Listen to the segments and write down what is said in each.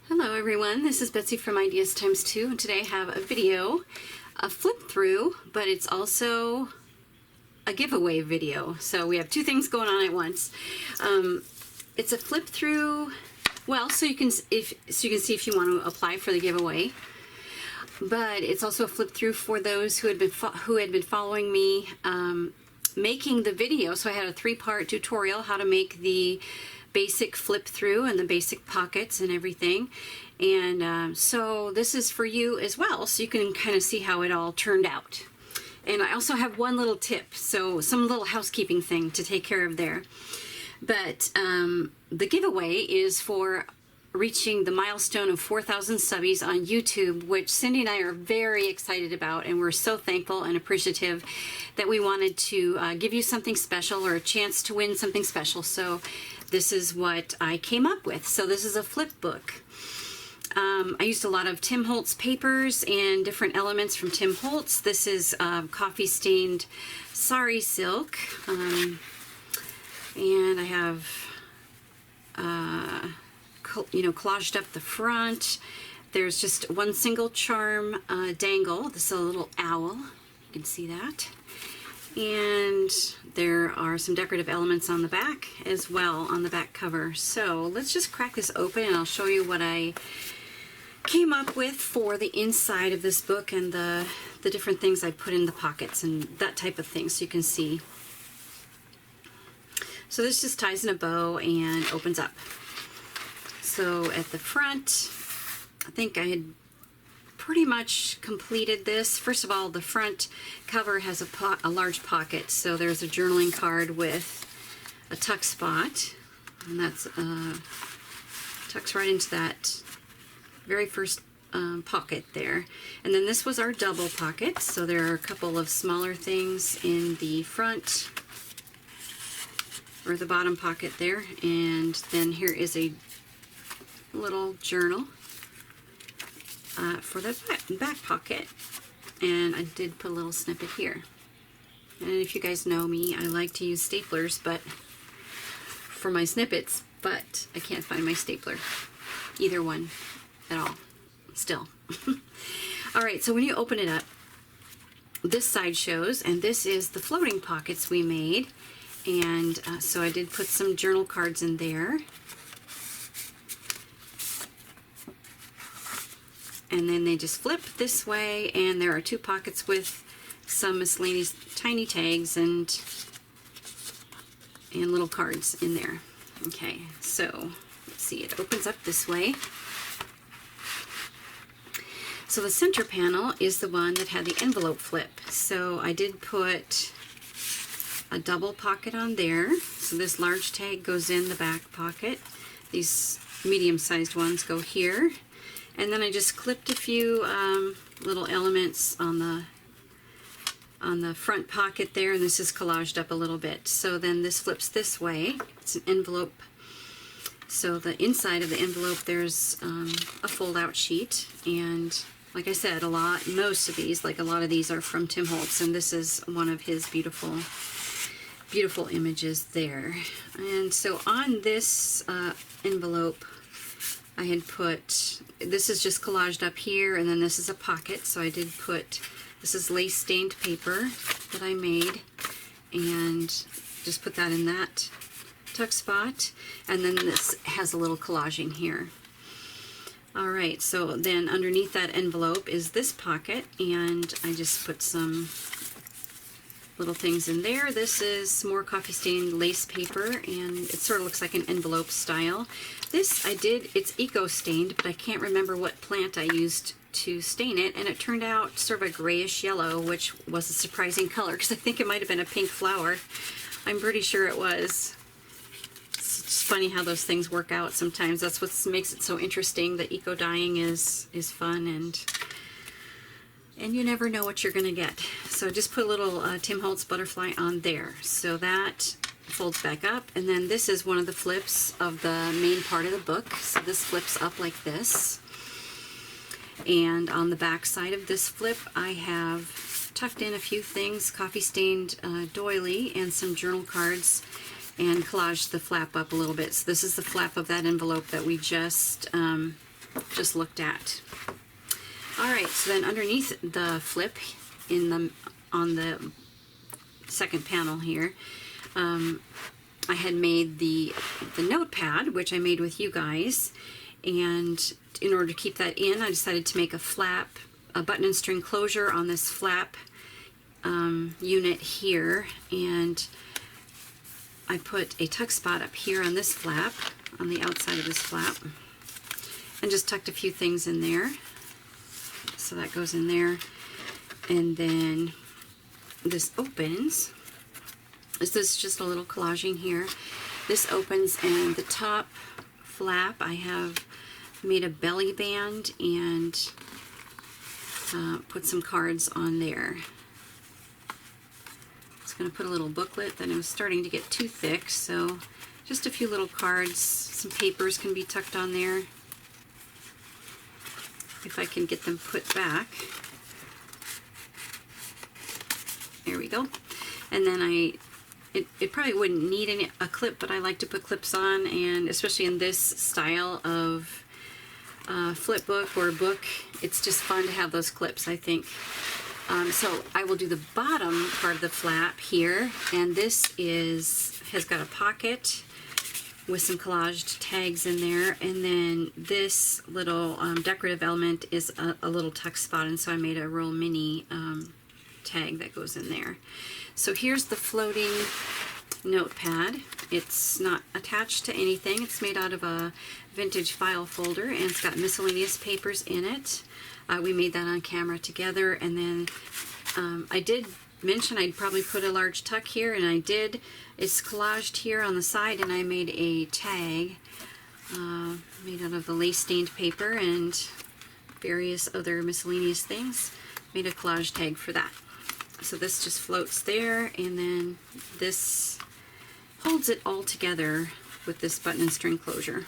Hello everyone, this is Betsy from Ideas Times 2, and today I have a video, a flip through, but it's also a giveaway video. So we have two things going on at once. It's a flip through, well, so you can see if you want to apply for the giveaway. But it's also a flip through for those who had been following me making the video. So I had a 3-part tutorial how to make the basic flip through and the basic pockets and everything, and so this is for you as well, so you can kind of see how it all turned out. And I also have one little tip, so some little housekeeping thing to take care of there. But the giveaway is for reaching the milestone of 4,000 subbies on YouTube, which Cindy and I are very excited about, and we're so thankful and appreciative that we wanted to give you something special, or a chance to win something special. So this is what I came up with. So this is a flip book. I used a lot of Tim Holtz papers and different elements from Tim Holtz. This is coffee stained sari silk, and I have collaged up the front. There's just one single charm dangle. This is a little owl. You can see that. And there are some decorative elements on the back as well, on the back cover. So let's just crack this open and I'll show you what I came up with for the inside of this book, and the different things I put in the pockets and that type of thing, so you can see. So this just ties in a bow and opens up. So at the front, I think I had pretty much completed this. First of all, the front cover has a large pocket, so there's a journaling card with a tuck spot, and that's tucks right into that very first pocket there. And then this was our double pocket, so there are a couple of smaller things in the front, or the bottom pocket there, and then here is a little journal for the back pocket, and I did put a little snippet here. And if you guys know me, I like to use staplers for my snippets, but I can't find my stapler, either one at all still. Alright, so when you open it up, this side shows, and this is the floating pockets we made, and so I did put some journal cards in there. And then they just flip this way, and there are 2 pockets with some miscellaneous tiny tags and little cards in there. Okay, so let's see, it opens up this way. So the center panel is the one that had the envelope flip. So I did put a double pocket on there. So this large tag goes in the back pocket. These medium-sized ones go here. And then I just clipped a few little elements on the front pocket there, and this is collaged up a little bit. So then this flips this way. It's an envelope. So the inside of the envelope, there's a fold-out sheet, and like I said, most of these, like a lot of these, are from Tim Holtz, and this is one of his beautiful images there. And so on this envelope, I had put, this is just collaged up here, and then this is a pocket, so I did put, this is lace stained paper that I made, and just put that in that tuck spot, and then this has a little collaging here. Alright, so then underneath that envelope is this pocket, and I just put some little things in there. This is more coffee stained lace paper, and it sort of looks like an envelope style. This it's eco stained, but I can't remember what plant I used to stain it, and it turned out sort of a grayish yellow, which was a surprising color because I think it might have been a pink flower. I'm pretty sure it was. It's just funny how those things work out sometimes. That's what makes it so interesting. The eco dyeing is fun, and you never know what you're going to get. So just put a little Tim Holtz butterfly on there. So that folds back up, and then this is one of the flips of the main part of the book. So this flips up like this. And on the back side of this flip, I have tucked in a few things, coffee stained doily and some journal cards, and collaged the flap up a little bit. So this is the flap of that envelope that we just just looked at. All right, so then underneath the flip on the second panel here, I had made the notepad, which I made with you guys, and in order to keep that in, I decided to make a button and string closure on this flap unit here, and I put a tuck spot up here on this flap, on the outside of this flap, and just tucked a few things in there. So that goes in there, and then this opens. This is just a little collaging here. This opens, and the top flap I have made a belly band and put some cards on there. It's going to put a little booklet, then it was starting to get too thick, so just a few little cards. Some papers can be tucked on there if I can get them put back. There we go. And then it probably wouldn't need a clip, but I like to put clips on, and especially in this style of flipbook or book, it's just fun to have those clips, I think. So I will do the bottom part of the flap here, and this has got a pocket with some collaged tags in there, and then this little decorative element is a little tuck spot, and so I made a real mini tag that goes in there. So here's the floating notepad. It's not attached to anything. It's made out of a vintage file folder, and it's got miscellaneous papers in it. We made that on camera together, and then I did mention I'd probably put a large tuck here, and I did. It's collaged here on the side, and I made a tag made out of the lace stained paper and various other miscellaneous things. Made a collage tag for that. So this just floats there, and then this holds it all together with this button and string closure.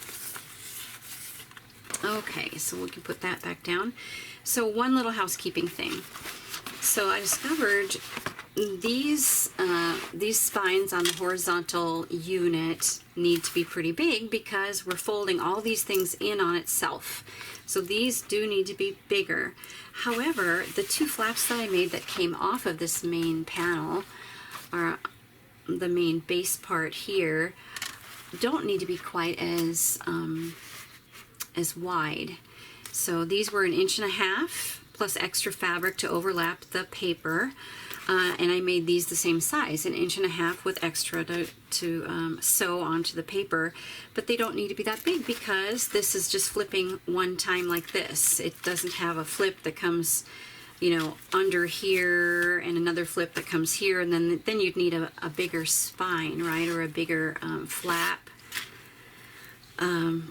Okay, so we can put that back down. So one little housekeeping thing. So I discovered these spines on the horizontal unit need to be pretty big because we're folding all these things in on itself. So these do need to be bigger. However, the two flaps that I made that came off of this main panel, or the main base part here, don't need to be quite as wide. So these were 1.5 inches plus extra fabric to overlap the paper, and I made these the same size, 1.5 inches with extra to sew onto the paper. But they don't need to be that big because this is just flipping one time like this. It doesn't have a flip that comes, you know, under here and another flip that comes here, and then you'd need a bigger spine, right, or a bigger flap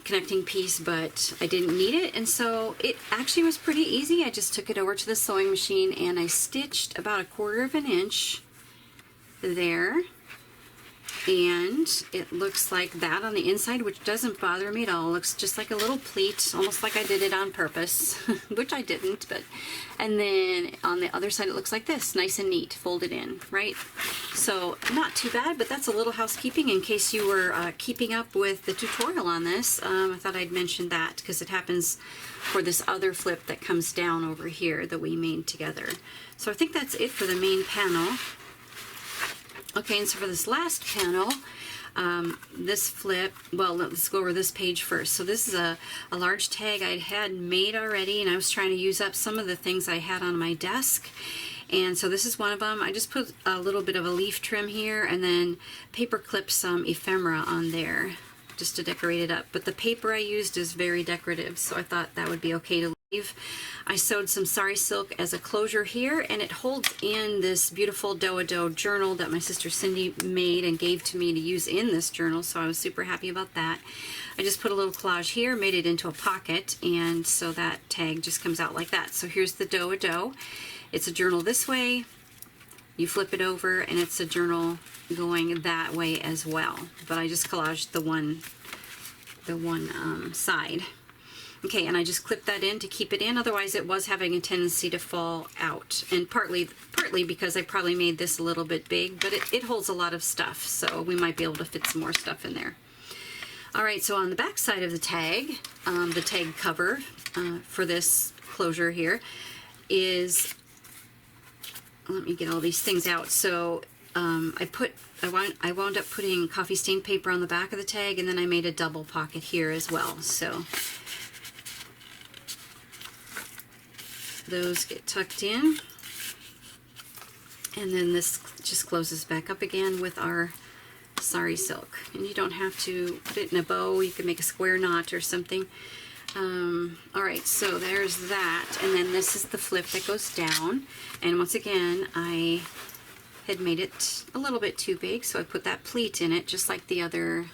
connecting piece, but I didn't need it, and so it actually was pretty easy. I just took it over to the sewing machine and I stitched about 1/4 inch there, and it looks like that on the inside, which doesn't bother me at all. It looks just like a little pleat, almost like I did it on purpose, which I didn't, but, and then on the other side it looks like this, nice and neat, folded in, right? So not too bad, but that's a little housekeeping in case you were keeping up with the tutorial on this. I thought I'd mention that because it happens for this other flip that comes down over here that we made together. So I think that's it for the main panel. Okay, and so for this last panel, this flip, well, let's go over this page first. So this is a large tag I had made already, and I was trying to use up some of the things I had on my desk. And so this is one of them. I just put a little bit of a leaf trim here, and then paper clipped some ephemera on there just to decorate it up. But the paper I used is very decorative, so I thought that would be okay to leave. I sewed some sari silk as a closure here, and it holds in this beautiful dough journal that my sister Cindy made and gave to me to use in this journal, so I was super happy about that. I just put a little collage here, made it into a pocket, and so that tag just comes out like that. So here's the dough. It's a journal this way, you flip it over, and it's a journal going that way as well. But I just collaged the one side. Okay, and I just clipped that in to keep it in, otherwise it was having a tendency to fall out. And partly because I probably made this a little bit big, but it holds a lot of stuff, so we might be able to fit some more stuff in there. All right, so on the back side of the tag cover for this closure here is, let me get all these things out. So I wound up putting coffee stained paper on the back of the tag, and then I made a double pocket here as well. So those get tucked in, and then this just closes back up again with our sari silk. And you don't have to put it in a bow, you can make a square knot or something. All right, so there's that, and then this is the flip that goes down, and once again I had made it a little bit too big, so I put that pleat in it just like the other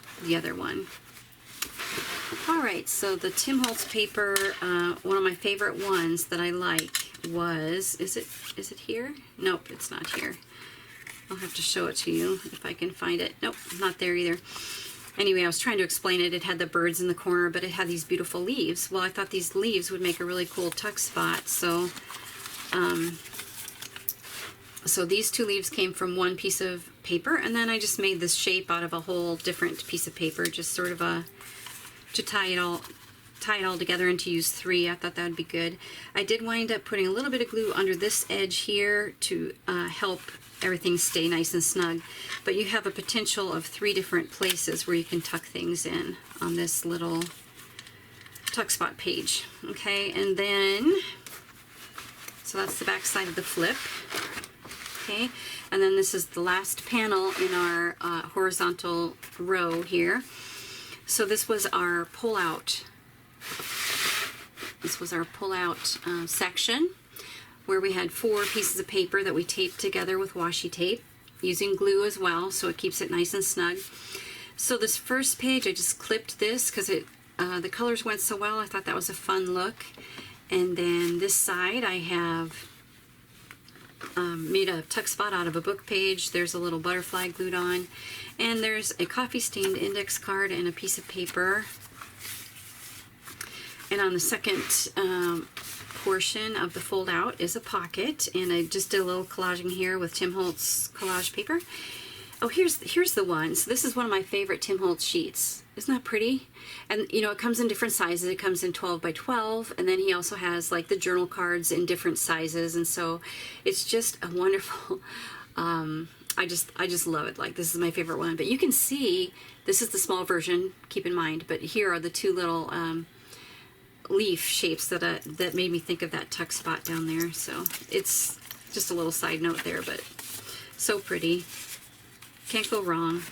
one. All right, so the Tim Holtz paper, one of my favorite ones that I like was, is it here? Nope, it's not here. I'll have to show it to you if I can find it. Nope, not there either. Anyway, I was trying to explain it. It had the birds in the corner, but it had these beautiful leaves. Well, I thought these leaves would make a really cool tuck spot, so so these two leaves came from one piece of paper, and then I just made this shape out of a whole different piece of paper, just sort of to tie it all together and to use three. I thought that would be good. I did wind up putting a little bit of glue under this edge here to help everything stay nice and snug, but you have a potential of 3 different places where you can tuck things in on this little tuck spot page. Okay, and then, so that's the back side of the flip. Okay, and then this is the last panel in our horizontal row here. So this was our pull-out. This was our pull-out section, where we had 4 pieces of paper that we taped together with washi tape, using glue as well, so it keeps it nice and snug. So this first page, I just clipped this because the colors went so well. I thought that was a fun look. And then this side, I have made a tuck spot out of a book page. There's a little butterfly glued on, and there's a coffee stained index card and a piece of paper. And on the second portion of the fold out is a pocket, and I just did a little collaging here with Tim Holtz collage paper. Oh, here's the one. So this is one of my favorite Tim Holtz sheets. Isn't that pretty? And you know, it comes in different sizes. It comes in 12 by 12, and then he also has like the journal cards in different sizes, and so it's just a wonderful. I just love it. Like, this is my favorite one. But you can see this is the small version. Keep in mind, but here are the 2 little leaf shapes that made me think of that tuck spot down there. So it's just a little side note there, but so pretty. Can't go wrong.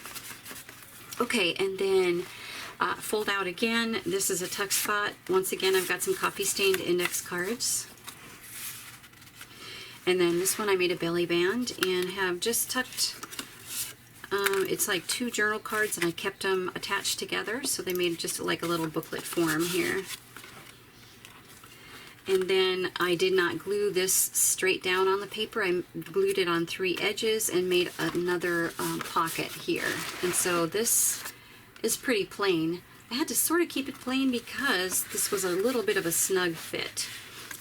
Okay, and then fold out again. This is a tuck spot. Once again, I've got some coffee stained index cards. And then this one I made a belly band and have just tucked, it's like 2 journal cards, and I kept them attached together, so they made just like a little booklet form here. And then I did not glue this straight down on the paper. I glued it on 3 edges and made another pocket here. And so this is pretty plain. I had to sort of keep it plain because this was a little bit of a snug fit.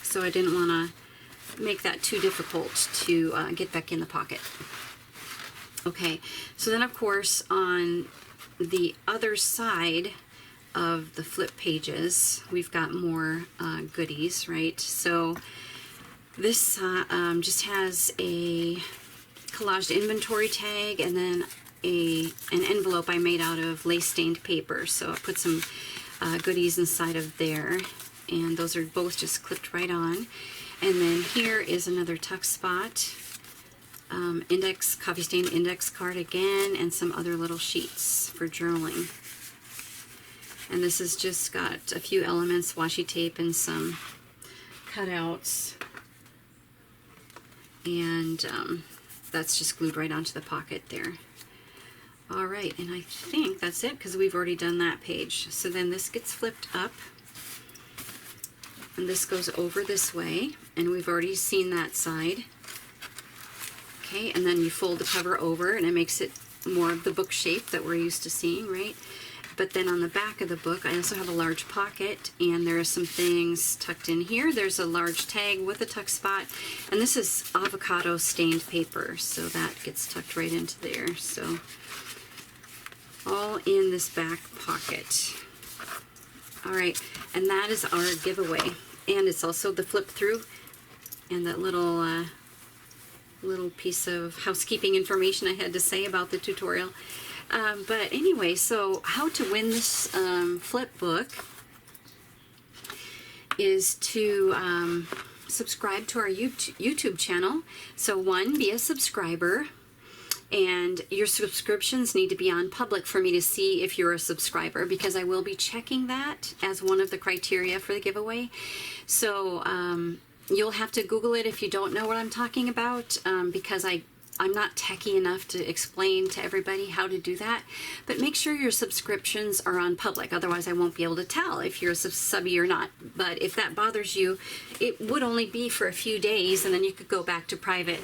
So I didn't want to make that too difficult to get back in the pocket. Okay, so then of course on the other side of the flip pages, we've got more goodies, right? So this just has a collaged inventory tag, and then an envelope I made out of lace stained paper. So I put some goodies inside of there, and those are both just clipped right on. And then here is another tuck spot, coffee stained index card again, and some other little sheets for journaling. And this has just got a few elements, washi tape and some cutouts. And that's just glued right onto the pocket there. All right, and I think that's it because we've already done that page. So then this gets flipped up, and this goes over this way, and we've already seen that side. Okay, and then you fold the cover over, and it makes it more of the book shape that we're used to seeing, right? But then on the back of the book, I also have a large pocket, and there are some things tucked in here. There's a large tag with a tuck spot, and this is avocado stained paper, so that gets tucked right into there. So all in this back pocket. All right, and that is our giveaway. And it's also the flip through and that little little piece of housekeeping information I had to say about the tutorial. But anyway, so how to win this flip book is to subscribe to our YouTube channel. So one, be a subscriber, and your subscriptions need to be on public for me to see if you're a subscriber, because I will be checking that as one of the criteria for the giveaway. So you'll have to Google it if you don't know what I'm talking about, because I'm not techie enough to explain to everybody how to do that. But make sure your subscriptions are on public, otherwise I won't be able to tell if you're a subby or not. But if that bothers you, it would only be for a few days, and then you could go back to private.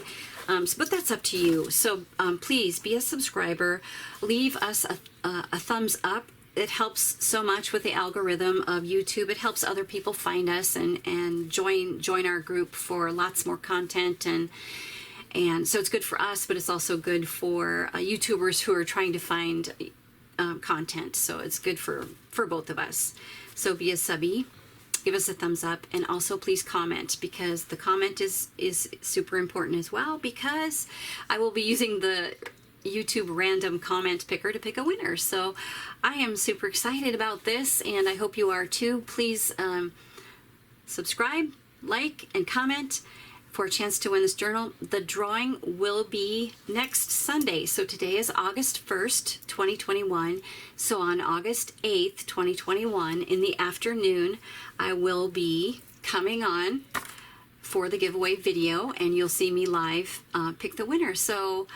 But that's up to you. So please be a subscriber. Leave us a thumbs up. It helps so much with the algorithm of YouTube. It helps other people find us and join our group for lots more content, and so it's good for us, but it's also good for YouTubers who are trying to find content. So it's good for both of us. So be a subby, give us a thumbs up, and also please comment, because the comment is super important as well, because I will be using the YouTube random comment picker to pick a winner. So I am super excited about this, and I hope you are too. Please subscribe, like, and comment for a chance to win this journal. The drawing will be next Sunday. So today is August 1st, 2021. So on August 8th, 2021, in the afternoon, I will be coming on for the giveaway video, and you'll see me live pick the winner. So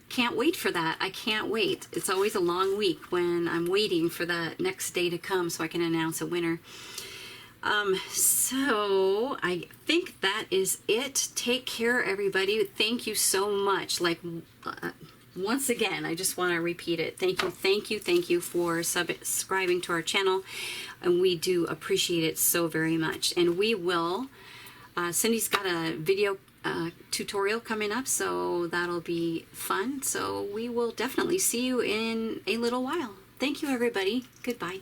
can't wait for that. I can't wait. It's always a long week when I'm waiting for the next day to come so I can announce a winner. So I think that is it. Take care, everybody. Thank you so much. Once again, I just want to repeat it. Thank you for subscribing to our channel, and we do appreciate it so very much. And we will, Cindy's got a video tutorial coming up, so that'll be fun. So we will definitely see you in a little while. Thank you, everybody. Goodbye.